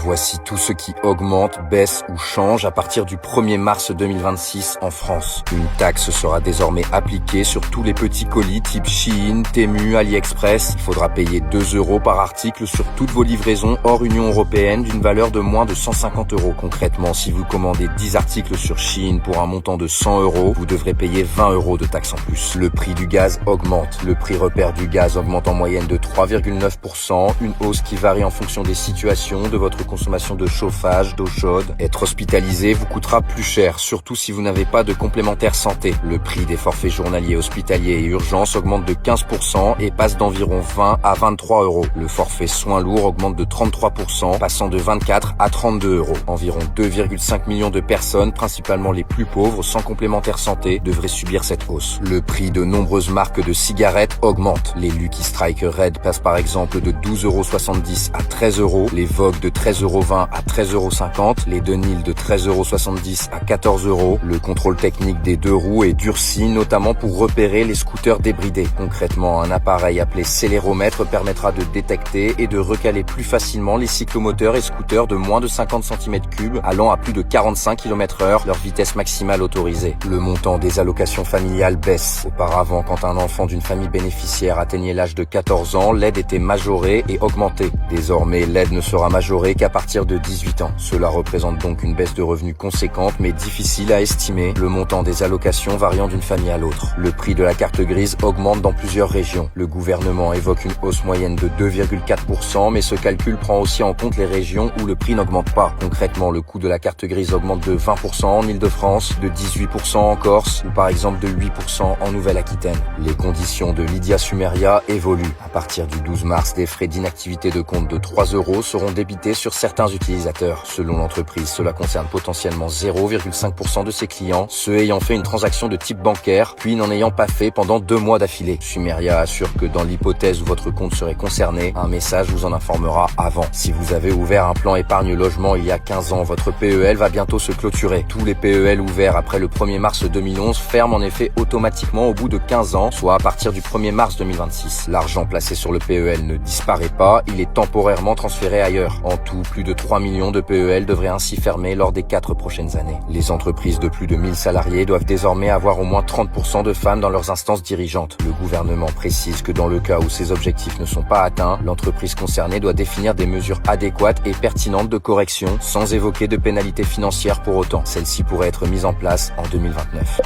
Voici tout ce qui augmente, baisse ou change à partir du 1er mars 2026 en France. Une taxe sera désormais appliquée sur tous les petits colis type Shein, Temu, AliExpress. Il faudra payer 2 € par article sur toutes vos livraisons hors Union européenne d'une valeur de moins de 150 €. Concrètement, si vous commandez 10 articles sur Shein pour un montant de 100 €, vous devrez payer 20 € de taxe en plus. Le prix du gaz augmente. Le prix repère du gaz augmente en moyenne de 3,9%, une hausse qui varie en fonction des situations, de votre consommation de chauffage, d'eau chaude. Être hospitalisé vous coûtera plus cher, surtout si vous n'avez pas de complémentaire santé. Le prix des forfaits journaliers hospitaliers et urgences augmente de 15% et passe d'environ 20 à 23 €. Le forfait soins lourds augmente de 33%, passant de 24 à 32 €. Environ 2,5 millions de personnes, principalement les plus pauvres, sans complémentaire santé, devraient subir cette hausse. Le prix de nombreuses marques de cigarettes augmente. Les Lucky Strike Red passent par exemple de 12,70 € à 13 €, les Vogue de 13,20 € à 13,50 €, les Denil de 13,70 € à 14 €. Le contrôle technique des deux roues est durci, notamment pour repérer les scooters débridés. Concrètement, un appareil appelé céléromètre permettra de détecter et de recaler plus facilement les cyclomoteurs et scooters de moins de 50 cm3 allant à plus de 45 km/h, leur vitesse maximale autorisée. Le montant des allocations familiales baisse. Auparavant, quand un enfant d'une famille bénéficiaire atteignait l'âge de 14 ans, l'aide était majorée et augmentée. Désormais, l'aide ne sera majorée qu'à partir de 18 ans. Cela représente donc une baisse de revenus conséquente mais difficile à estimer, le montant des allocations variant d'une famille à l'autre. Le prix de la carte grise augmente dans plusieurs régions. Le gouvernement évoque une hausse moyenne de 2,4%, mais ce calcul prend aussi en compte les régions où le prix n'augmente pas. Concrètement, le coût de la carte grise augmente de 20% en Île-de-France, de 18% en Corse ou par exemple de 8% en Nouvelle-Aquitaine. Les conditions de Lydia Sumeria évoluent. À partir du 12 mars, des frais d'inactivité de compte de 3 € seront débités sur certains utilisateurs. Selon l'entreprise, cela concerne potentiellement 0,5% de ses clients, ceux ayant fait une transaction de type bancaire, puis n'en ayant pas fait pendant 2 mois d'affilée. Sumeria assure que dans l'hypothèse où votre compte serait concerné, un message vous en informera avant. Si vous avez ouvert un plan épargne logement il y a 15 ans, votre PEL va bientôt se clôturer. Tous les PEL ouverts après le 1er mars 2011 ferment en effet automatiquement au bout de 15 ans, soit à partir du 1er mars 2026. L'argent placé sur le PEL ne disparaît pas, il est temporairement transféré ailleurs. En tout, plus de 3 millions de PEL devraient ainsi fermer lors des 4 prochaines années. Les entreprises de plus de 1000 salariés doivent désormais avoir au moins 30% de femmes dans leurs instances dirigeantes. Le gouvernement précise que dans le cas où ces objectifs ne sont pas atteints, l'entreprise concernée doit définir des mesures adéquates et pertinentes de correction sans évoquer de pénalités financières pour autant. Celles-ci pourraient être mises en place en 2029.